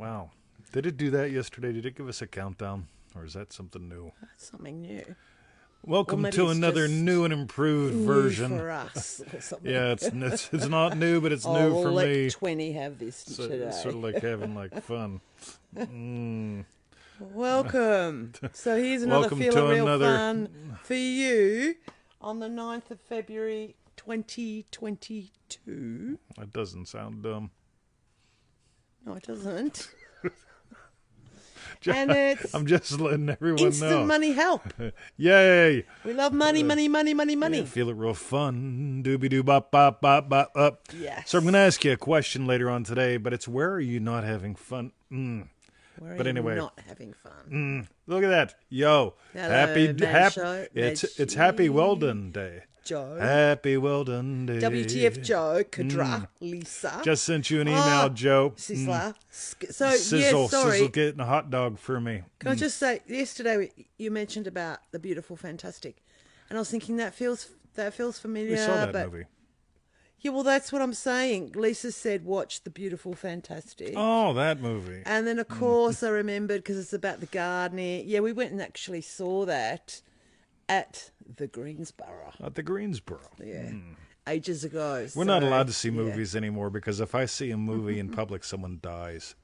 Wow. Did it do that yesterday? Did it give us a countdown? Or is that something new? That's something new. Welcome maybe to it's another just new and improved New version. for us or something. Yeah, it's not new, but it's Oh, new we'll for let me. 20 have this So, today. it's sort of like having like fun. Welcome. So here's another Welcome Feel to It Real another- Fun for you on the 9th of February 2022. That doesn't sound dumb. No, it doesn't. And it's I'm just letting everyone instant know. money help. Yay! We love money, money, money, money, money. Yeah, feel it real fun. Doobie doo bop bop bop bop up. Yes. So I'm going to ask you a question later on today, but it's where are you not having fun? Where are But you anyway. not having fun? Look at that. Yo. Hello, happy Mad Show, it's Mad Happy Show. Well Done Day. Joe. Happy Well Done Day. WTF Joe, Kadra, Lisa. Just sent you an email, Joe. Sizzler. So, Sizzle, yes, sorry. Sizzle getting a hot dog for me. Can I just say, yesterday you mentioned about The Beautiful Fantastic, and I was thinking that feels familiar. We saw that but movie. yeah, well, that's what I'm saying. Lisa said, "Watch The Beautiful Fantastic," Oh, that movie. and then of course I remembered because it's about the gardener. Yeah, we went and actually saw that at the Greensboro. At the Greensboro. Yeah, ages ago. We're not allowed to see movies anymore because if I see a movie in public, someone dies.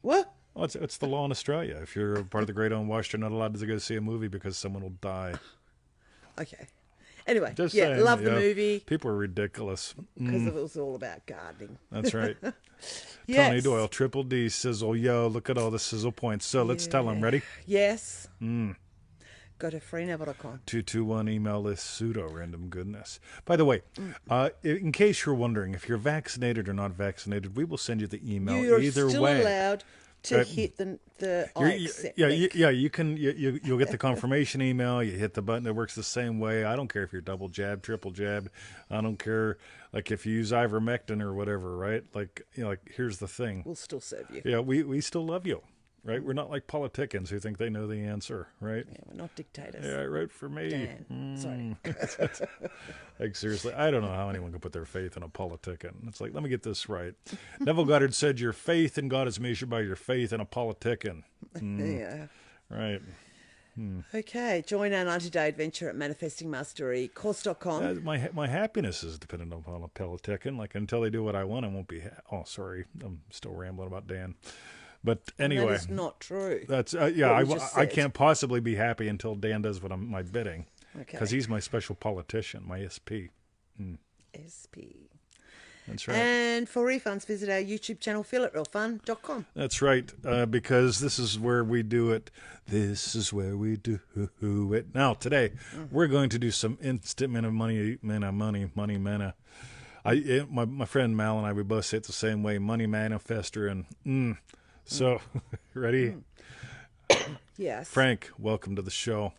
What? Well, it's the law in Australia. If you're part of the Great Unwashed, you're not allowed to go see a movie because someone will die. Okay. Anyway, Just yeah, saying, love the yeah. movie People are ridiculous. because it was all about gardening. That's right. Yes. Tony Doyle, Triple D, Sizzle. Yo, look at all the sizzle points. So let's tell them. Ready? Yes. Go to freeneville.com. 221 email list pseudo random goodness. By the way, in case you're wondering if you're vaccinated or not vaccinated, we will send you the email You're either still way. allowed to hit the I accept link. You can. You'll get the confirmation email. You hit the button. It works the same way. I don't care if you're double jabbed, triple jabbed. I don't care. Like if you use ivermectin or whatever, right? Like here's the thing. We'll still serve you. Yeah, we still love you, right? We're not like politicians who think they know the answer, right? Yeah, we're not dictators. Yeah, right for me. Dan. Sorry. Like seriously, I don't know how anyone can put their faith in a politician. It's like, let me get this right. Neville Goddard said, "Your faith in God is measured by your faith in a politician." Yeah. Right. Okay. Join our 90-day adventure at manifestingmasterycourse.com. My happiness is dependent upon a politician. Like until they do what I want, I won't be. Oh, sorry, I'm still rambling about Dan. But anyway, That is not true. that's What we just I said. can't possibly be happy until Dan does what my bidding, Okay. because he's my special politician, my SP. SP. That's right. And for refunds, visit our YouTube channel, feelitrealfun.com. That's right, because this is where we do it. This is where we do it. Now, today, we're going to do some instant money. My friend Mal and I, we both say it the same way, money manifester. And so, ready? Yes. Frank, welcome to the show.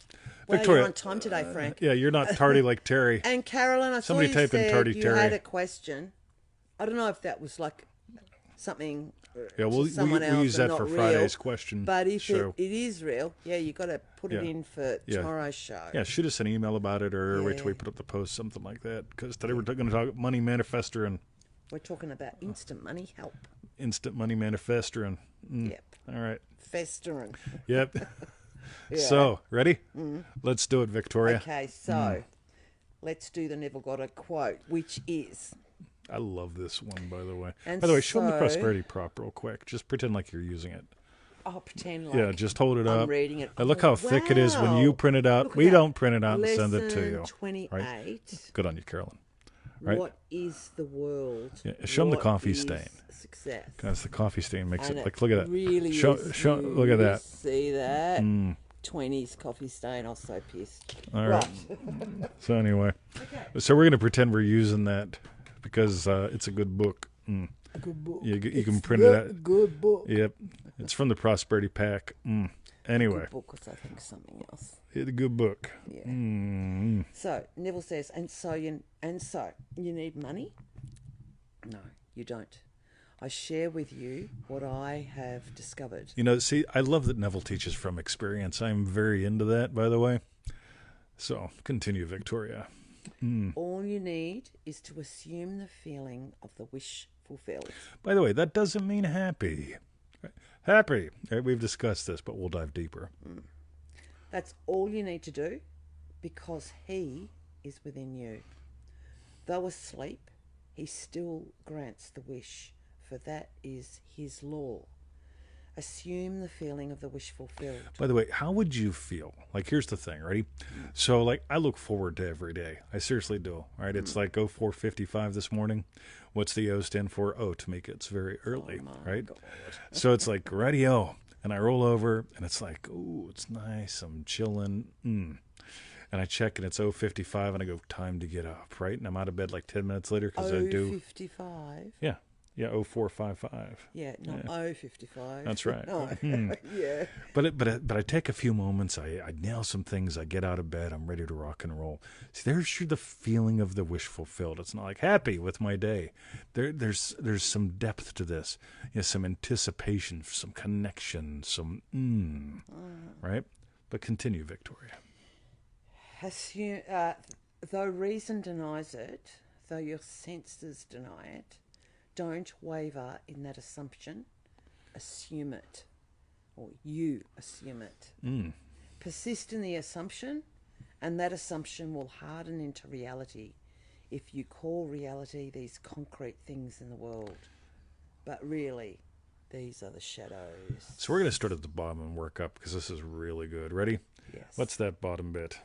Well, Victoria, you're on time today, Frank. yeah, you're not tardy like Terry. And Carolyn, I Somebody saw you type in said Tardy you Terry. had a question. I don't know if that was like something Yeah, to we'll someone else use and that for not Friday's real. question But if show. it is real, yeah, you got to put it Yeah. in for Yeah. tomorrow's show. Yeah, shoot us an email about it, or wait till we Yeah. put up the post, something like that. Because today we're going to talk money manifester and We're talking about instant money help. instant money manifester and Yep. all right. Festering. Yep. Yeah. So, ready? Let's do it, Victoria. Okay, so let's do the Neville Goddard quote, which is, I love this one, by the way. And By the way, show them the so- prosperity prop real quick. Just pretend like you're using it. I'll pretend like Yeah, just hold it I'm up. reading it. Now look how thick it is when you wow. print it out. Look at We that. don't print it out and Lesson send it to you. 28. Good on you, Carolyn. Right? What is the world? Yeah, show 'em the What coffee is stain. Success. That's the coffee stain makes And it like. Look at that. Really Show. is Look at you that. See that? 20s coffee stain. I was so pissed. All right. So anyway, so we're going to pretend we're using that because it's a good book. A good book. You can It's print it the out. Good book. Yep, it's from the Prosperity Pack. Anyway, Good book was, I think, something else. it's a good book. Yeah. So Neville says, and so you need money? No, you don't. I share with you what I have discovered. You know, see, I love that Neville teaches from experience. I'm very into that, by the way. So continue, Victoria. All you need is to assume the feeling of the wish fulfilled. By the way, that doesn't mean happy. Happy. We've discussed this, but we'll dive deeper. That's all you need to do because he is within you. Though asleep, he still grants the wish, for that is his law. Assume the feeling of the wish fulfilled. By the way, how would you feel? Like, here's the thing, ready? So, like, I look forward to every day. I seriously do, right? It's like 04:55 this morning. What's the O stand for? Oh, to make it's very early, right? God. So it's like, radio. And I roll over, and it's like, ooh, it's nice. I'm chilling. And I check, and it's 0:55, and I go, time to get up, right? And I'm out of bed like 10 minutes later because I do. 55? Yeah. Yeah, 04:55. Yeah, not 0:55. That's right. No. Yeah. But I take a few moments. I nail some things. I get out of bed. I'm ready to rock and roll. See, there's the feeling of the wish fulfilled. It's not like happy with my day. There's some depth to this. Some anticipation, some connection, some right. But continue, Victoria. Assume, though reason denies it, though your senses deny it, don't waver in that assumption. Assume it, or you assume it. Persist in the assumption, and that assumption will harden into reality if you call reality these concrete things in the world. But really, these are the shadows. So we're going to start at the bottom and work up because this is really good. Ready? Yes. What's that bottom bit?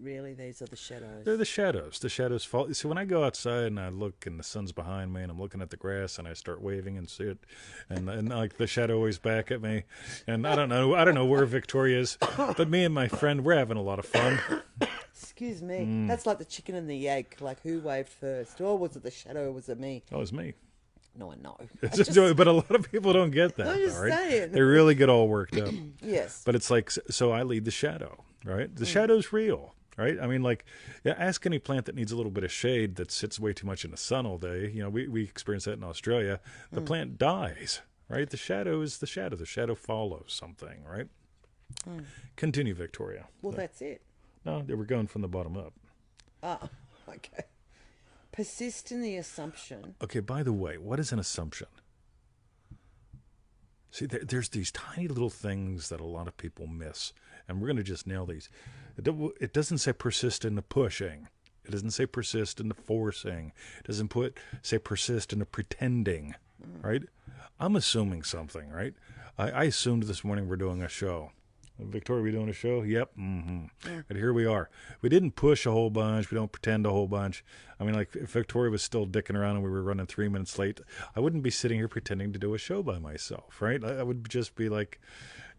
Really, these are the shadows. They're the shadows. The shadows fall. See, when I go outside and I look and the sun's behind me and I'm looking at the grass and I start waving and see it, and like the shadow always back at me, and I don't know where Victoria is, but me and my friend, we're having a lot of fun. Excuse me. That's like the chicken and the egg. Like, who waved first? Or was it the shadow or was it me? Oh, it was me. No, I know. But a lot of people don't get that. I'm just saying. They really get all worked up. Yes. But it's like, so I lead the shadow, right? The shadow's real. Right? I mean, like, ask any plant that needs a little bit of shade that sits way too much in the sun all day. We experience that in Australia. The plant dies, right? The shadow is the shadow. The shadow follows something, right? Continue, Victoria. Well, that's it. No, they were going from the bottom up. Oh, okay. Persist in the assumption. Okay, by the way, what is an assumption? See, there's these tiny little things that a lot of people miss, and we're going to just nail these. It doesn't say persist in the pushing. It doesn't say persist in the forcing. It doesn't say persist in the pretending, right? I'm assuming something, right? I assumed this morning we're doing a show. Victoria, we doing a show? Yep. And here we are. We didn't push a whole bunch. We don't pretend a whole bunch. I mean, like, if Victoria was still dicking around and we were running 3 minutes late, I wouldn't be sitting here pretending to do a show by myself, right? I would just be like,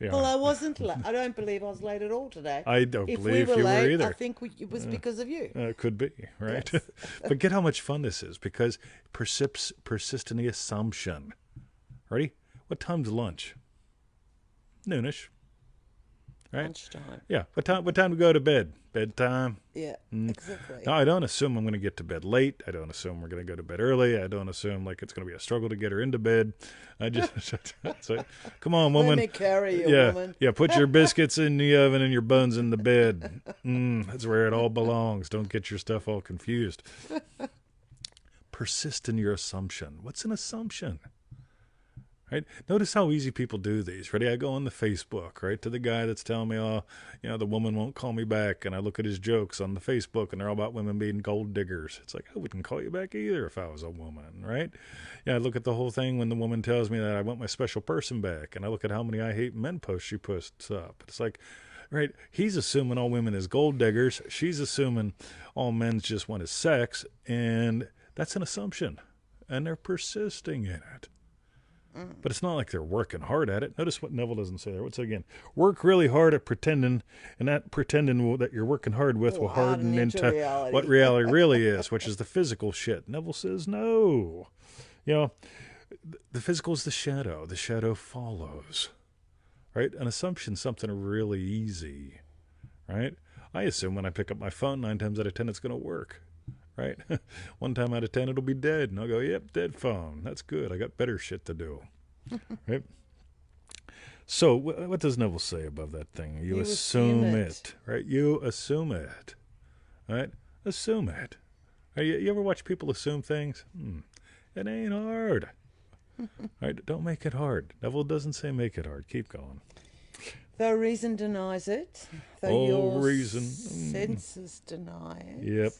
Well, I wasn't late. I don't believe I was late at all today. I don't if believe we were you late, were either. I think it was because of you. It could be, right? Yes. But get how much fun this is, because persist in the assumption. Ready? What time's lunch? Noonish. Right? Lunchtime. Yeah. What time to go to bed? Bedtime. Yeah, exactly. No, I don't assume I'm going to get to bed late. I don't assume we're going to go to bed early. I don't assume like it's going to be a struggle to get her into bed. I just so, come on, woman. Let me carry you, woman. Yeah, put your biscuits in the oven and your buns in the bed. That's where it all belongs. Don't get your stuff all confused. Persist in your assumption. What's an assumption? Right? Notice how easy people do these. Ready? I go on the Facebook, right, to the guy that's telling me, oh, the woman won't call me back, and I look at his jokes on the Facebook, and they're all about women being gold diggers. It's like, I wouldn't call you back either if I was a woman, right? Yeah, I look at the whole thing when the woman tells me that I want my special person back, and I look at how many I hate men posts she posts up. It's like, right, he's assuming all women is gold diggers. She's assuming all men just want his sex, and that's an assumption, and they're persisting in it. But it's not like they're working hard at it. Notice what Neville doesn't say there. What's it again? Work really hard at pretending, and that pretending that you're working hard with will harden into reality. What reality really is, which is the physical shit. Neville says no. The physical is the shadow. The shadow follows. Right? An assumption's something really easy. Right? I assume when I pick up my phone, 9 times out of 10 it's going to work. Right? 1 time out of 10 it'll be dead, and I'll go, yep, dead phone. That's good. I got better shit to do. Right? So what does Neville say above that thing? You assume it. Right? You assume it. Right? Assume it. You ever watch people assume things? It ain't hard. Right? Don't make it hard. Neville doesn't say make it hard. Keep going. Though reason denies it, though Oh, your reason. senses deny it, Yep.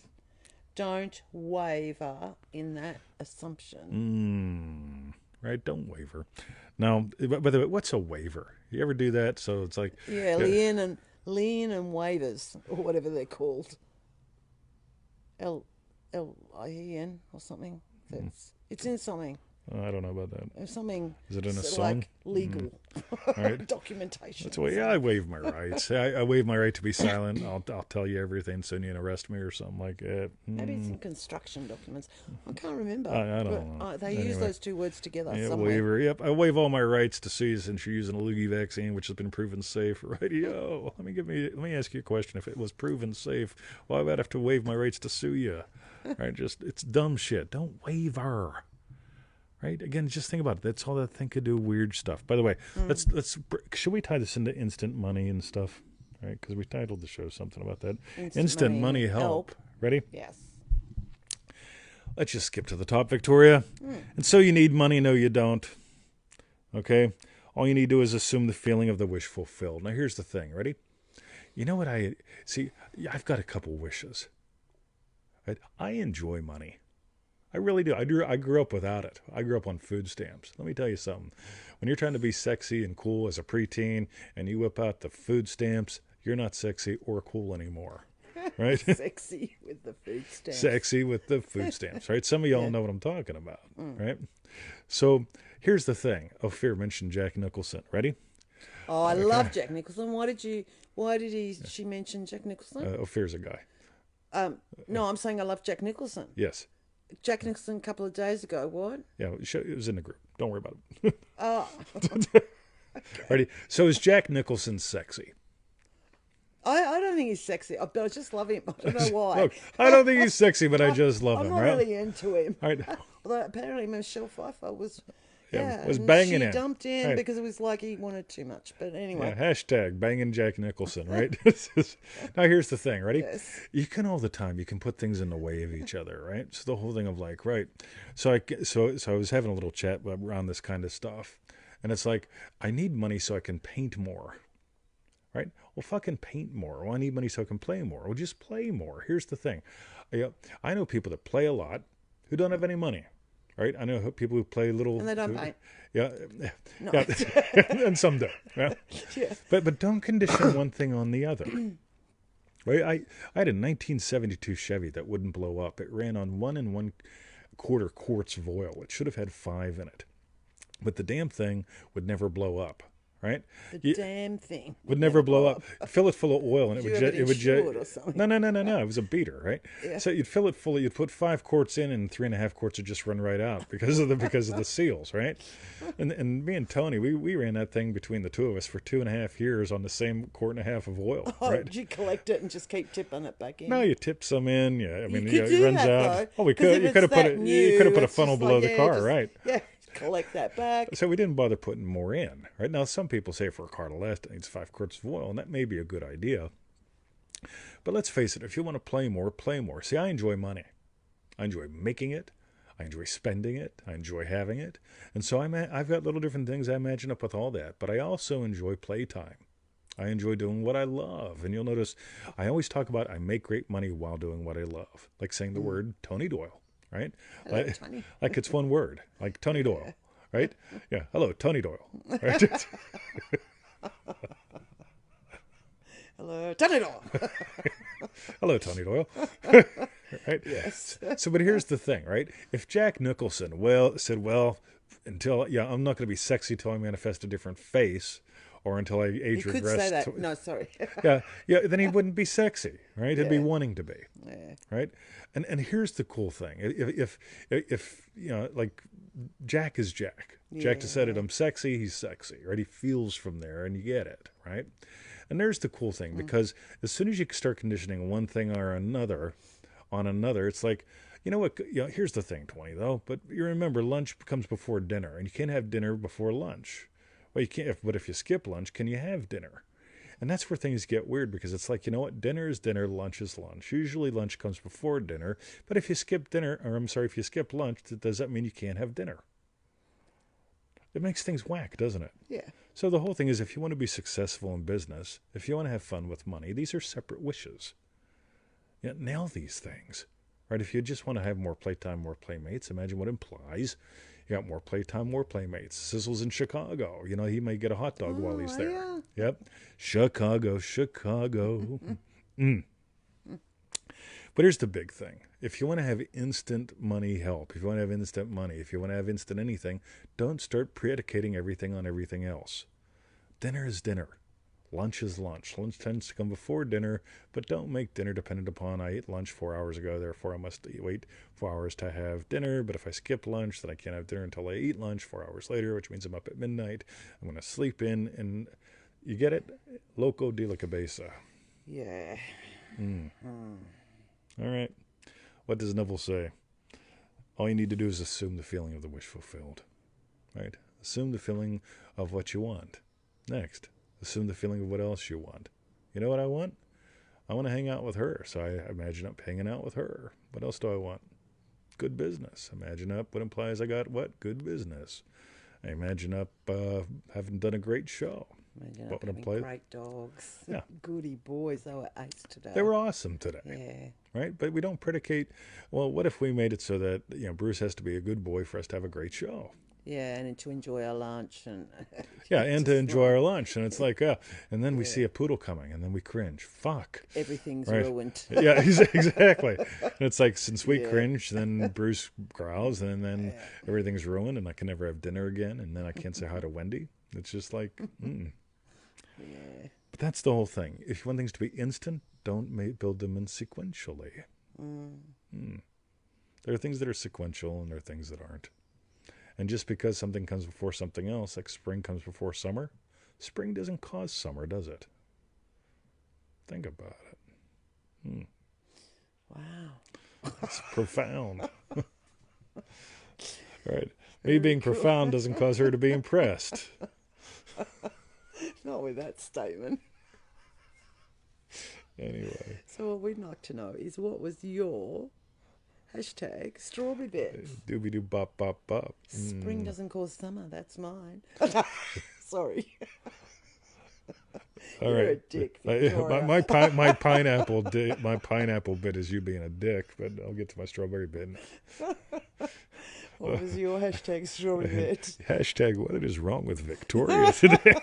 don't waver in that assumption. Right? Don't waver. Now, by the way, what's a waiver? You ever do that? So it's like... Yeah, lien and waivers, or whatever they're called. Lien or something. It's in something. I don't know about that. There's something. Is it in a sort of song? like legal Right. documentation. That's why, yeah, I waive my rights. I waive my right to be silent. I'll tell you everything so you can arrest me or something like that. Maybe it's in construction documents. I can't remember. I don't know. They use Anyway. those two words together Yeah, somewhere. waiver. Yep, I waive all my rights to sue you since you're using a loogie vaccine, which has been proven safe. Radio. Let me ask you a question. If it was proven safe, why would I have to waive my rights to sue you? Right? It's dumb shit. Don't waver. Right? Again, just think about it. That's all that thing could do. Weird stuff. By the way, should we tie this into instant money and stuff? Right? Because we titled the show something about that. Instant money help. Ready? Yes. Let's just skip to the top, Victoria. And so you need money? No, you don't. Okay? All you need to do is assume the feeling of the wish fulfilled. Now, here's the thing. Ready? You know what see? I've got a couple wishes. Right? I enjoy money. I really do. I grew up without it. I grew up on food stamps. Let me tell you something. When you're trying to be sexy and cool as a preteen and you whip out the food stamps, you're not sexy or cool anymore. Right? Sexy with the food stamps. Sexy with the food stamps, right? Some of y'all know what I'm talking about, right? So here's the thing. Ophir mentioned Jack Nicholson. Ready? Oh, I love Jack Nicholson. Why did she mention Jack Nicholson? Ophir's a guy. No, I'm saying I love Jack Nicholson. Yes. Jack Nicholson a couple of days ago. What? Yeah, it was in the group. Don't worry about it. Oh. Ready? So is Jack Nicholson sexy? I don't think he's sexy, but I just love him. I don't know why. Look, I don't think he's sexy, but I just love I'm him, not right? really into him. Right. Although apparently Michelle Pfeiffer was... was and banging she him. dumped in Right. because it was like he wanted too much. But anyway. Yeah, hashtag banging Jack Nicholson, right? Now here's the thing, ready? Yes. You can all the time, you can put things in the way of each other, right? So the whole thing of like, right. So I was having a little chat around this kind of stuff. And it's like, I need money so I can paint more. Right? Well, fucking paint more. Well, I need money so I can play more. Well, just play more. Here's the thing. I know people that play a lot who don't have any money. Right? I know people who play little... And they don't paint. Yeah. No. Yeah. And some do. Yeah. Yeah. But don't condition one thing on the other. Right? I had a 1972 Chevy that wouldn't blow up. It ran on 1 1/4 quarts of oil. It should have had 5 in it. But the damn thing would never blow up. Right? The damn thing Would never blow up. Fill it full of oil and Did it would you have it insured or something? No. It was a beater, right? Yeah. So you'd fill it full. You'd put 5 quarts in, and 3.5 quarts would just run right out because of the seals, right? And me and Tony, we ran that thing between the two of us for 2.5 years on the same 1.5 quarts of oil. Oh, right? did you collect it and just keep tipping it back in? No, you tip some in. Yeah, I mean, could it do runs that, out. though, Oh, we 'cause could. if You could have it's put that it. new, You could have put a it's funnel just below like, the yeah, car, just- right? Yeah, collect that back. So we didn't bother putting more in, right? Now, some people say for a car to last, it needs 5 quarts of oil, and that may be a good idea. But let's face it, if you want to play more, play more. See, I enjoy money. I enjoy making it. I enjoy spending it. I enjoy having it. And so I've got little different things I imagine up with all that. But I also enjoy playtime. I enjoy doing what I love. And you'll notice I always talk about I make great money while doing what I love. Like saying the word Tony Doyle, right? Hello, Tony. Like it's one word, like Tony Doyle, right? Yeah. Hello, Tony Doyle. Right? Hello, Tony Doyle. Hello, Tony Doyle. Right? Yes. So, but here's the thing, right? If Jack Nicholson said, until I'm not going to be sexy till I manifest a different face, or until I age You could regress. say that. No, sorry. yeah, then he wouldn't be sexy, right? He'd be Yeah. wanting to be, Yeah. right? And here's the cool thing: if you know, like Jack is Jack. Jack decided I'm sexy. He's sexy, right? He feels from there, and you get it, right? And there's the cool thing, because as soon as you start conditioning one thing or another on another, it's like, you know what? Here's the thing, 20 though. But you remember, lunch comes before dinner, and you can't have dinner before lunch. Well, you can't. But if you skip lunch, can you have dinner? And that's where things get weird, because it's like, you know what? Dinner is dinner, lunch is lunch. Usually lunch comes before dinner. But if you skip dinner, or I'm sorry, if you skip lunch, does that mean you can't have dinner? It makes things whack, doesn't it? Yeah. So the whole thing is, if you want to be successful in business, if you want to have fun with money, these are separate wishes. Yeah, nail these things. Right? If you just want to have more playtime, more playmates, imagine what it implies. You got more playtime, more playmates. Sizzle's in Chicago. You know, he may get a hot dog while he's there. Yeah. Yep. Chicago. Mm. But here's the big thing. If you want to have instant money help, if you want to have instant money, if you want to have instant anything, don't start predicating everything on everything else. Dinner is dinner. Lunch is lunch. Lunch tends to come before dinner, but don't make dinner dependent upon I ate lunch 4 hours ago, therefore I must wait 4 hours to have dinner. But if I skip lunch, then I can't have dinner until I eat lunch 4 hours later, which means I'm up at midnight. I'm going to sleep in, and you get it? Loco de la cabeza. Yeah. All right. What does Neville say? All you need to do is assume the feeling of the wish fulfilled. Right? Assume the feeling of what you want. Next. Assume the feeling of what else you want. You know what I want? I want to hang out with her, so I imagine up hanging out with her. What else do I want? Good business. Imagine up what implies I got what? Good business. I imagine up having done a great show. Imagine What would having imply? great dogs. Yeah. Goody boys. They were ace today. They were awesome today. Yeah. Right? But we don't predicate, well, what if we made it so that, Bruce has to be a good boy for us to have a great show? Yeah, and to enjoy our lunch and Yeah, and to enjoy our lunch. And it's like, and then we see a poodle coming, and then we cringe. Fuck. everything's Right. ruined. Yeah, exactly. And it's like, since we cringe, then Bruce growls, and then everything's ruined, and I can never have dinner again, and then I can't say hi to Wendy. It's just like, Yeah. But that's the whole thing. If you want things to be instant, don't build them in sequentially. There are things that are sequential, and there are things that aren't. And just because something comes before something else, like spring comes before summer, spring doesn't cause summer, does it? Think about it. Wow. It's profound. Right. Me being profound doesn't cause her to be impressed. Not with that statement. Anyway. So what we'd like to know is, what was your hashtag strawberry bits? Doobie-doo bop bop bop. Spring doesn't cause summer. That's mine. Sorry. All You're right. a dick, Victoria. My pineapple bit is you being a dick, but I'll get to my strawberry bit. What was your hashtag strawberry bit? Hashtag what is wrong with Victoria today?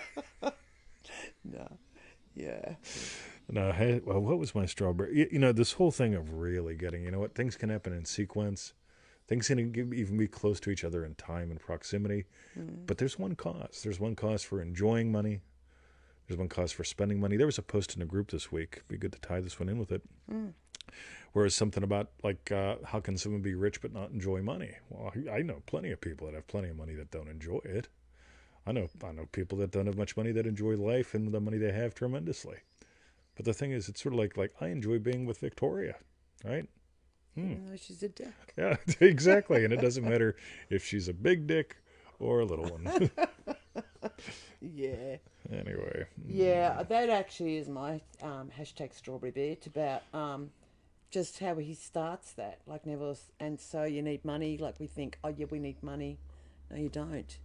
No. Yeah. No, well, what was my strawberry? This whole thing of really getting, what, things can happen in sequence. Things can even be close to each other in time and proximity. But there's one cause. There's one cause for enjoying money. There's one cause for spending money. There was a post in a group this week. Be good to tie this one in with it. Where it's something about, like, how can someone be rich but not enjoy money? Well, I know plenty of people that have plenty of money that don't enjoy it. I know people that don't have much money that enjoy life and the money they have tremendously. But the thing is, it's sort of like I enjoy being with Victoria, right? Even though she's a dick. Yeah, exactly. And it doesn't matter if she's a big dick or a little one. Yeah. Anyway. Yeah, that actually is my hashtag strawberry bit, about just how he starts that. Like Neville, and so you need money. Like we think, oh yeah, we need money. No, you don't.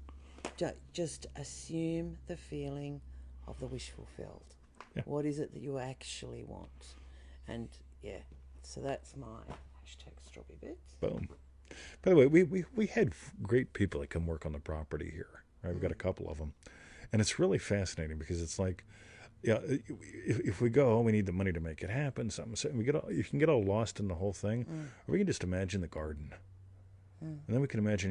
Just assume the feeling of the wish fulfilled. Yeah. What is it that you actually want? And yeah, so that's my hashtag strawberry bits. Boom. By the way, we had great people that come work on the property here. Right? We've got a couple of them. And it's really fascinating because it's like, if we go, we need the money to make it happen. Something, so you can get all lost in the whole thing, or we can just imagine the garden. And then we can imagine,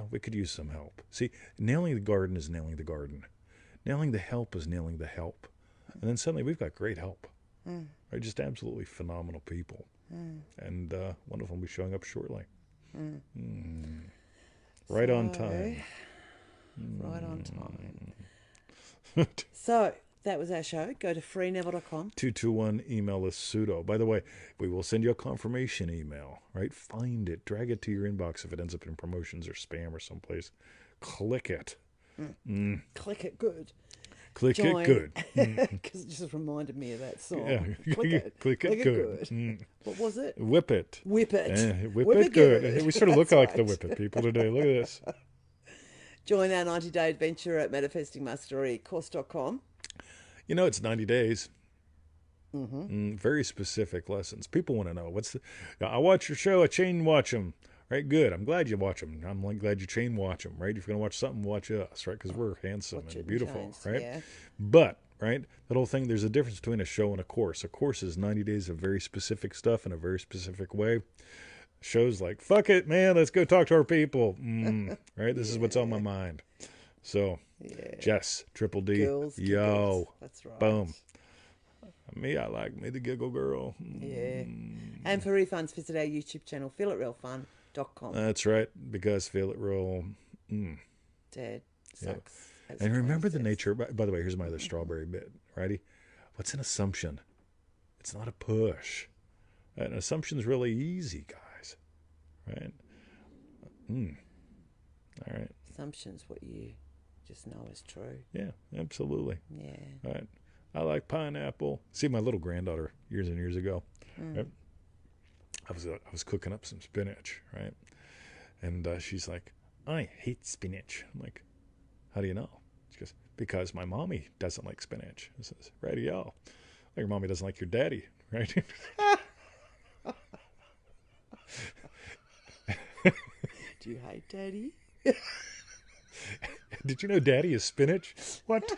we could use some help. See, nailing the garden is nailing the garden. Nailing the help is nailing the help. And then suddenly we've got great help. Right? Just absolutely phenomenal people. And one of them will be showing up shortly. Right on time. Right on time. So, that was our show. Go to freeneville.com. 221, email us pseudo. By the way, we will send you a confirmation email, right? Find it. Drag it to your inbox if it ends up in promotions or spam or someplace. Click it. Click it good. Click Join. it good. Because it just reminded me of that song. Yeah. Click it. Click it good. What was it? Whip it. Whip it. Whip it good. We sort of look That's like the right. whip it people today. Look at this. Join our 90-day adventure at manifestingmasterycourse.com. You know, it's 90 days. Very specific lessons. People want to know I watch your show. I chain watch them. Right, good. I'm glad you watch them. I'm glad you chain watch them. Right, if you're gonna watch something, watch us. Right, because we're handsome and beautiful. Chains, right, yeah. but right, that whole thing. There's a difference between a show and a course. A course is 90 days of very specific stuff in a very specific way. Shows like fuck it, man. Let's go talk to our people. Right, this is what's on my mind. So, Jess, Triple D, Girls, yo, that's right. boom. Me, I like me the giggle girl. Yeah. And for refunds, visit our YouTube channel, feelitrealfun.com. That's right, because feel it real. Dad sucks. And remember the nature. By the way, here's my other strawberry bit. Righty, what's an assumption? It's not a push. An assumption's really easy, guys. Right? All right. Assumption's what you just know is true. Yeah, absolutely. Yeah. All right. I like pineapple. See, my little granddaughter years and years ago, right? I was cooking up some spinach, right? And she's like, I hate spinach. I'm like, how do you know? She goes, because my mommy doesn't like spinach. I says, radio. Like your mommy doesn't like your daddy, right? Do you hate Daddy? Did you know daddy is spinach? What?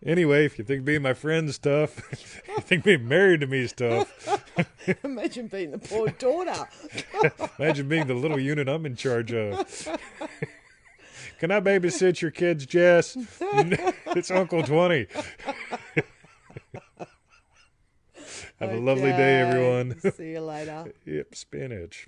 Anyway, if you think being my friend's tough, you think being married to me is tough. Imagine being the poor daughter. Imagine being the little unit I'm in charge of. Can I babysit your kids, Jess? It's Uncle 20. Have a lovely day, everyone. See you later. Yep, spinach.